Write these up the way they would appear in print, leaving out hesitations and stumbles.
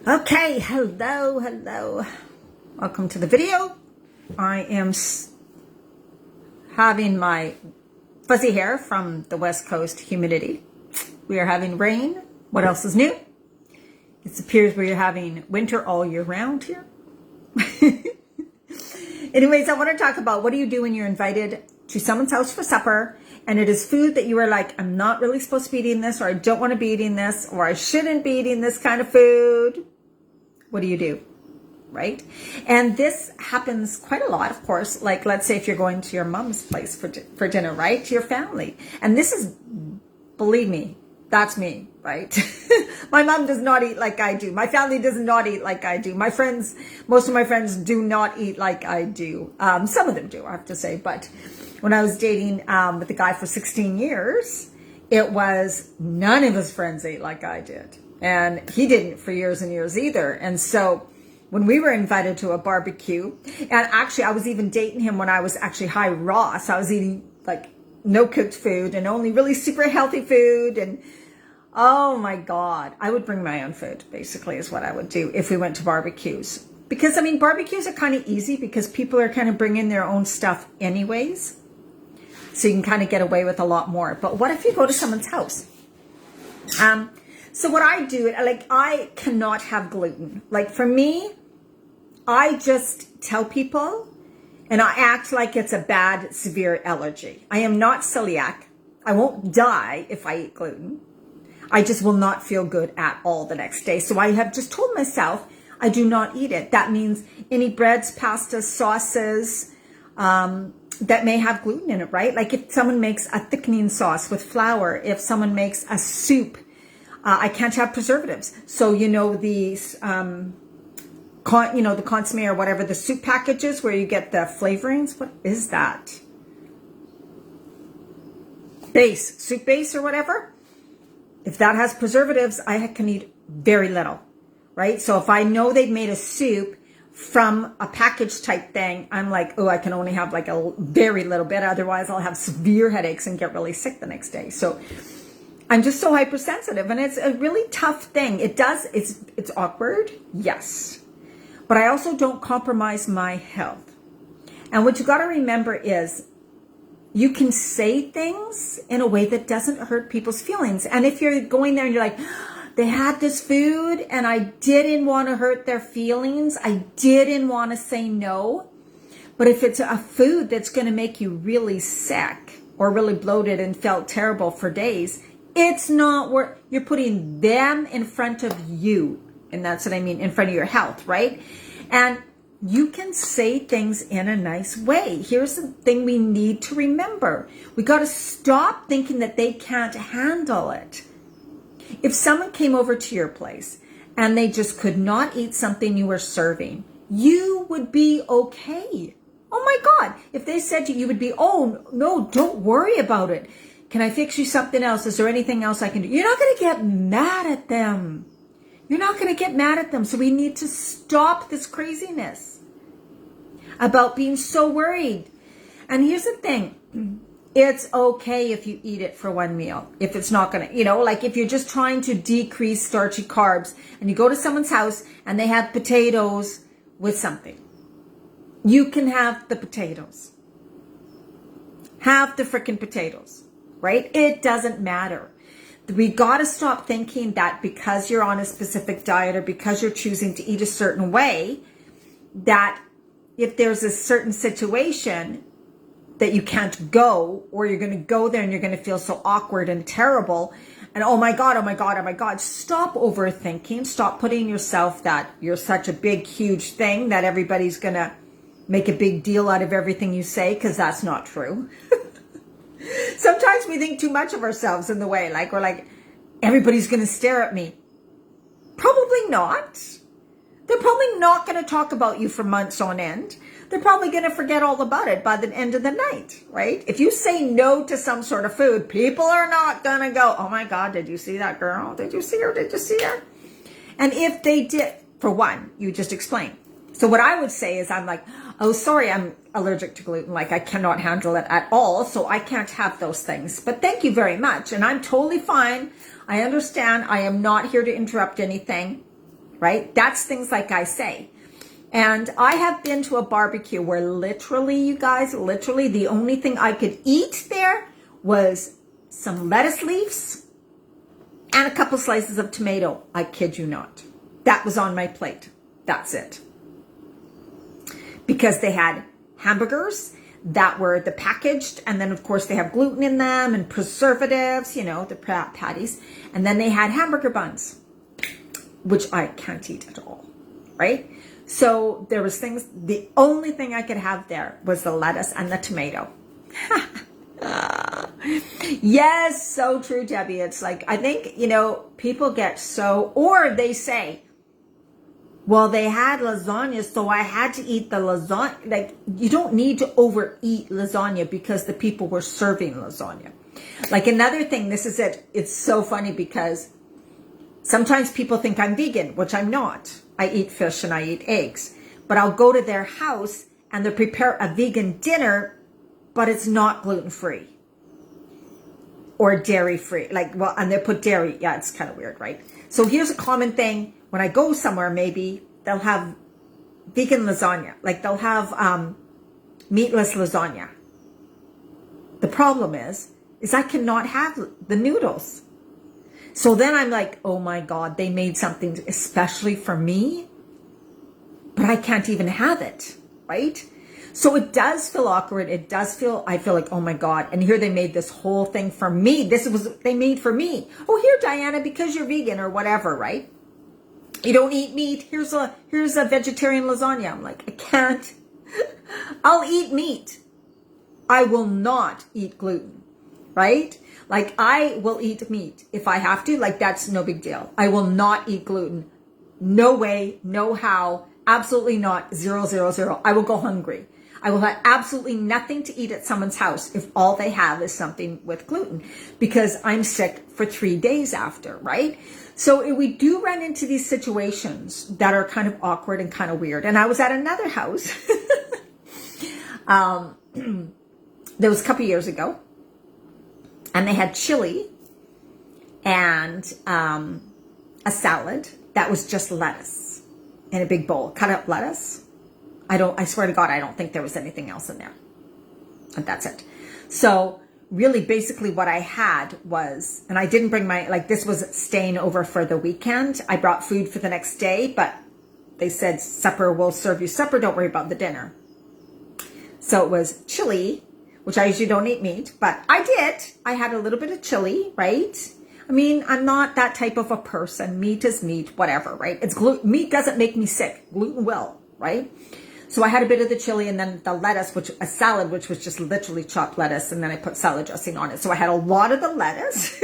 Okay, hello. Welcome to the video. I am having my fuzzy hair from the West Coast humidity. We are having rain. What else is new? It appears we are having winter all year round here. Anyways, I want to talk about what do you do when you're invited to someone's house for supper and it is food that you are like, I'm not really supposed to be eating this, or I don't want to be eating this, or I shouldn't be eating this kind of food. What do you do? Right? And this happens quite a lot, of course. Like, let's say if you're going to your mom's place for dinner, right? To your family. And this is, believe me, that's me, right? My mom does not eat like I do. My family does not eat like I do. My friends, most of my friends do not eat like I do. Some of them do, I have to say. But when I was dating with a guy for 16 years, it was none of his friends ate like I did. And he didn't for years and years either. And so when we were invited to a barbecue, and actually I was even dating him when I was actually high raw. So I was eating like no cooked food and only really super healthy food. And oh my God, I would bring my own food, basically, is what I would do if we went to barbecues. Because, I mean, barbecues are kind of easy because people are kind of bringing their own stuff anyways. So you can kind of get away with a lot more. But what if you go to someone's house? So what I do, like, I cannot have gluten. Like, for me, I just tell people and I act like it's a bad, severe allergy. I am not celiac. I won't die if I eat gluten. I just will not feel good at all the next day. So I have just told myself I do not eat it. That means any breads, pastas, sauces that may have gluten in it, right? Like if someone makes a thickening sauce with flour, if someone makes a soup, I can't have preservatives. So, you know, these, the consomme or whatever, the soup packages where you get the flavorings. What is that? Soup base or whatever. If that has preservatives, I can eat very little, right? So if I know they've made a soup from a package type thing, I'm like, oh, I can only have like a very little bit. Otherwise, I'll have severe headaches and get really sick the next day. So I'm just so hypersensitive, and it's a really tough thing. It's awkward, yes. But I also don't compromise my health. And what you got to remember is you can say things in a way that doesn't hurt people's feelings. And if you're going there and you're like, they had this food and I didn't want to hurt their feelings, I didn't want to say no. But if it's a food that's going to make you really sick or really bloated and felt terrible for days, it's not worth, you're putting them in front of you. And that's what I mean, in front of your health, right? And you can say things in a nice way. Here's the thing we need to remember. We got to stop thinking that they can't handle it. If someone came over to your place and they just could not eat something you were serving, you would be okay. Oh my God. If they said to you, you would be, oh no, don't worry about it. Can I fix you something else? Is there anything else I can do? You're not going to get mad at them. You're not going to get mad at them. So we need to stop this craziness about being so worried. And here's the thing. It's okay if you eat it for one meal. If it's not going to, like if you're just trying to decrease starchy carbs and you go to someone's house and they have potatoes with something, you can have the potatoes. Have the frickin' potatoes. Right? It doesn't matter. We got to stop thinking that because you're on a specific diet or because you're choosing to eat a certain way, that if there's a certain situation that you can't go, or you're going to go there and you're going to feel so awkward and terrible. And oh my God. Stop overthinking. Stop putting yourself that you're such a big, huge thing that everybody's going to make a big deal out of everything you say, because that's not true. Sometimes we think too much of ourselves in the way, like we're like, everybody's going to stare at me. Probably not. They're probably not going to talk about you for months on end. They're probably going to forget all about it by the end of the night, right? If you say no to some sort of food, people are not going to go, oh my God, did you see that girl? Did you see her? Did you see her? And if they did, for one, you just explain. So what I would say is I'm like, oh, sorry, I'm allergic to gluten. Like I cannot handle it at all. So I can't have those things. But thank you very much. And I'm totally fine. I understand. I am not here to interrupt anything. right? That's things like I say. And I have been to a barbecue where literally, you guys, literally the only thing I could eat there was some lettuce leaves and a couple slices of tomato. I kid you not. That was on my plate. That's it. Because they had hamburgers that were the packaged, and then of course they have gluten in them and preservatives, you know, the patties. And then they had hamburger buns, which I can't eat at all, right? So there was things, the only thing I could have there was the lettuce and the tomato. Yes, so true, Debbie. It's like, I think, you know, people get so, or they say, well, they had lasagna, so I had to eat the lasagna. Like, you don't need to overeat lasagna because the people were serving lasagna. Like, another thing, this is it. It's so funny because sometimes people think I'm vegan, which I'm not. I eat fish and I eat eggs. But I'll go to their house and they prepare a vegan dinner, but it's not gluten-free or dairy-free. Like, well, and they put dairy. Yeah, it's kind of weird, right? So here's a common thing. When I go somewhere, maybe they'll have vegan lasagna. Like, they'll have meatless lasagna. The problem is I cannot have the noodles. So then I'm like, oh my God, they made something especially for me, but I can't even have it, right? So it does feel awkward. It does feel, I feel like, oh my God. And here they made this whole thing for me. This was, they made for me. Oh, here, Diana, because you're vegan or whatever, right? You don't eat meat. Here's a vegetarian lasagna. I'm like, I can't. I'll eat meat. I will not eat gluten, right? Like, I will eat meat if I have to. Like, that's no big deal. I will not eat gluten. No way, no how, absolutely not, 0, 0, 0. I will go hungry. I will have absolutely nothing to eat at someone's house if all they have is something with gluten, because I'm sick for 3 days after, right? So we do run into these situations that are kind of awkward and kind of weird. And I was at another house. That was a couple years ago. And they had chili and a salad that was just lettuce in a big bowl. Cut up lettuce. I swear to God, I don't think there was anything else in there. And that's it. So really, basically what I had was, and I didn't bring my, like, this was staying over for the weekend. I brought food for the next day, but they said supper, will serve you supper. Don't worry about the dinner. So it was chili, which I usually don't eat meat, but I did. I had a little bit of chili, right? I mean, I'm not that type of a person. Meat is meat, whatever, right? It's meat doesn't make me sick. Gluten will, right? So I had a bit of the chili and then the lettuce, a salad, which was just literally chopped lettuce. And then I put salad dressing on it. So I had a lot of the lettuce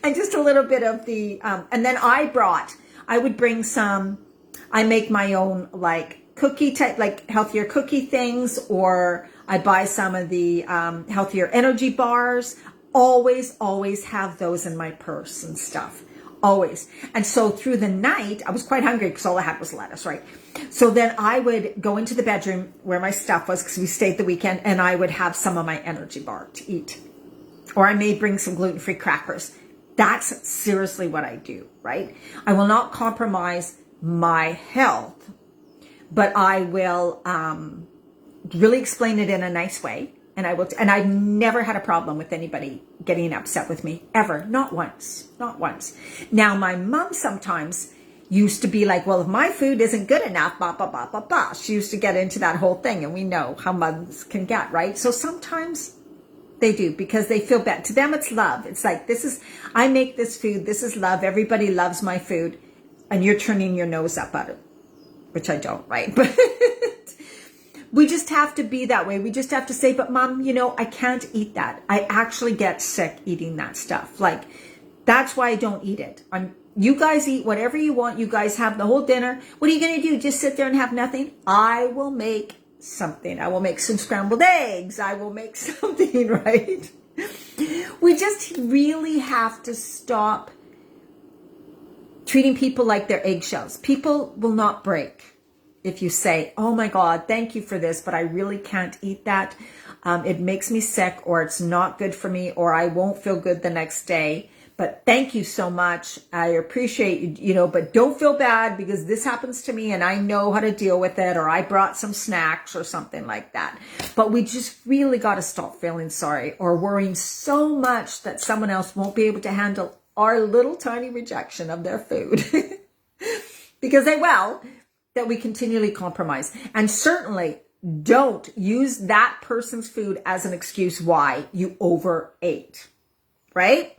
and just a little bit of the, and then I would bring some, I make my own like cookie type, like healthier cookie things, or I buy some of the healthier energy bars. Always have those in my purse and stuff. Always. And so through the night, I was quite hungry because all I had was lettuce, right? So then I would go into the bedroom where my stuff was, because we stayed the weekend, and I would have some of my energy bar to eat. Or I may bring some gluten-free crackers. That's seriously what I do, right? I will not compromise my health, but I will really explain it in a nice way. And I will, and I've never had a problem with anybody getting upset with me, ever. Not once. Not once. Now, my mom sometimes used to be like, well, if my food isn't good enough, blah, blah, blah, blah, blah. She used to get into that whole thing, and we know how moms can get, right? So sometimes they do, because they feel bad. To them, it's love. It's like, I make this food. This is love. Everybody loves my food. And you're turning your nose up at it, which I don't, right? But we just have to be that way. We just have to say, but Mom, you know, I can't eat that. I actually get sick eating that stuff. Like, that's why I don't eat it. You guys eat whatever you want. You guys have the whole dinner. What are you going to do? Just sit there and have nothing? I will make something. I will make some scrambled eggs. I will make something, right? We just really have to stop treating people like they're eggshells. People will not break if you say, oh my God, thank you for this, but I really can't eat that. It makes me sick, or it's not good for me, or I won't feel good the next day. But thank you so much. I appreciate you, but don't feel bad because this happens to me and I know how to deal with it, or I brought some snacks or something like that. But we just really got to stop feeling sorry or worrying so much that someone else won't be able to handle our little tiny rejection of their food. Because they will, that we continually compromise. And certainly don't use that person's food as an excuse why you overate, right?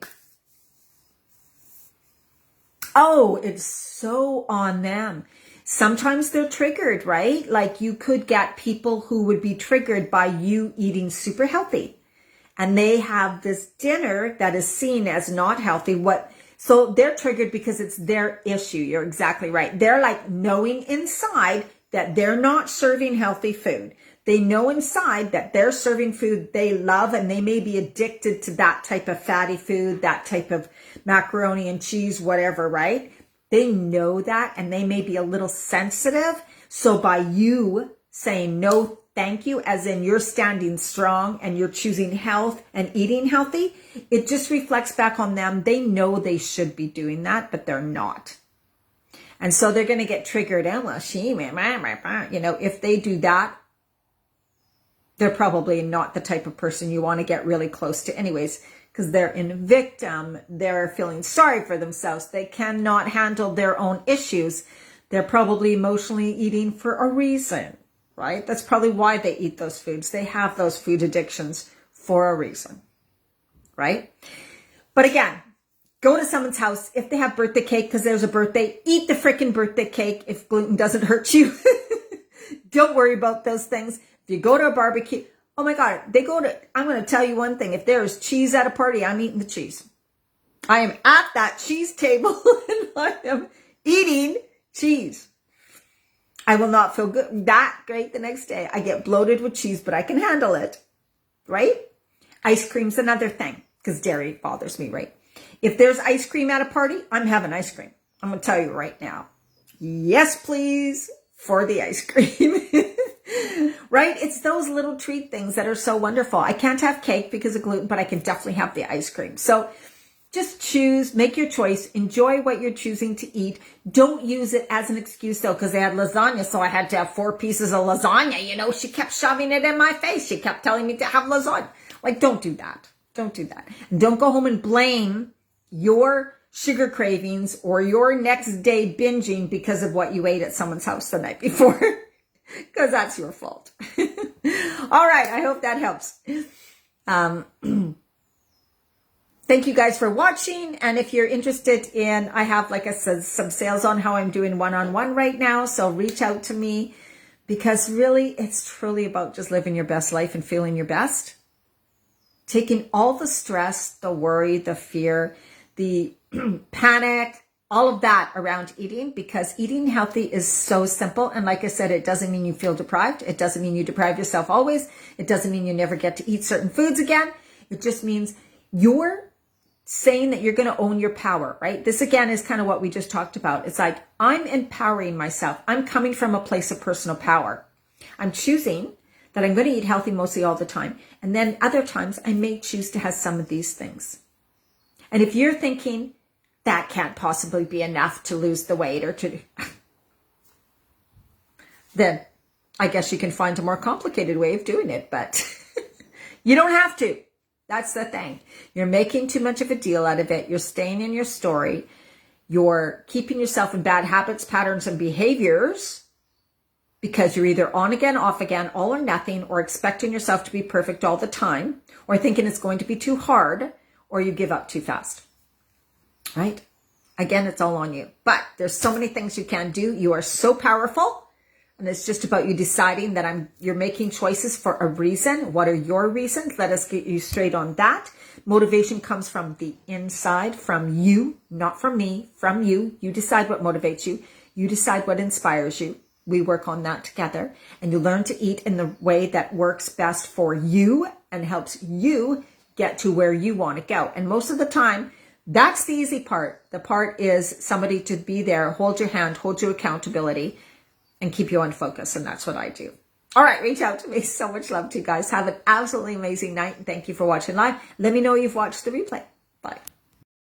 Oh, it's so on them. Sometimes they're triggered, right? Like you could get people who would be triggered by you eating super healthy. And they have this dinner that is seen as not healthy. So they're triggered because it's their issue. You're exactly right. They're like knowing inside that they're not serving healthy food. They know inside that they're serving food they love, and they may be addicted to that type of fatty food, that type of macaroni and cheese, whatever, right? They know that, and they may be a little sensitive. So by you saying no, thank you, as in you're standing strong and you're choosing health and eating healthy, it just reflects back on them. They know they should be doing that, but they're not. And so they're going to get triggered. If they do that, they're probably not the type of person you want to get really close to anyways, because they're in victim. They're feeling sorry for themselves. They cannot handle their own issues. They're probably emotionally eating for a reason, right? That's probably why they eat those foods. They have those food addictions for a reason, right? But again, go to someone's house. If they have birthday cake because there's a birthday, eat the freaking birthday cake if gluten doesn't hurt you. Don't worry about those things. If you go to a barbecue, oh my God, I'm going to tell you one thing. If there's cheese at a party, I'm eating the cheese. I am at that cheese table and I am eating cheese. I will not feel that great the next day. I get bloated with cheese, but I can handle it, right? Ice cream's another thing because dairy bothers me, right? If there's ice cream at a party, I'm having ice cream. I'm going to tell you right now. Yes, please, for the ice cream. Right? It's those little treat things that are so wonderful. I can't have cake because of gluten, but I can definitely have the ice cream. So just choose, make your choice, enjoy what you're choosing to eat. Don't use it as an excuse though, because they had lasagna, so I had to have 4 pieces of lasagna. She kept shoving it in my face. She kept telling me to have lasagna. Like, don't do that. Don't do that. And don't go home and blame your sugar cravings or your next day binging because of what you ate at someone's house the night before. Because that's your fault. All right. I hope that helps. Thank you guys for watching. And if you're interested in, I have, like I said, some sales on how I'm doing one-on-one right now. So reach out to me because really it's truly about just living your best life and feeling your best. Taking all the stress, the worry, the fear, the panic, all of that around eating, because eating healthy is so simple. And like I said, it doesn't mean you feel deprived. It doesn't mean you deprive yourself always. It doesn't mean you never get to eat certain foods again. It just means you're saying that you're going to own your power, right? This again is kind of what we just talked about. It's like, I'm empowering myself. I'm coming from a place of personal power. I'm choosing that I'm going to eat healthy mostly all the time. And then other times I may choose to have some of these things. And if you're thinking, that can't possibly be enough to lose the weight or to, then I guess you can find a more complicated way of doing it, but you don't have to. That's the thing. You're making too much of a deal out of it. You're staying in your story. You're keeping yourself in bad habits, patterns, and behaviors because you're either on again, off again, all or nothing, or expecting yourself to be perfect all the time, or thinking it's going to be too hard, or you give up too fast. Right? Again, it's all on you. But there's so many things you can do. You are so powerful. And it's just about you deciding that you're making choices for a reason. What are your reasons? Let us get you straight on that. Motivation comes from the inside, from you, not from me, from you. You decide what motivates you. You decide what inspires you. We work on that together. And you learn to eat in the way that works best for you and helps you get to where you want to go. And most of the time, that's the easy part. The part is somebody to be there, hold your hand, hold you accountability, and keep you on focus. And that's what I do. All right, reach out to me. So much love to you guys. Have an absolutely amazing night. And thank you for watching live. Let me know you've watched the replay. Bye.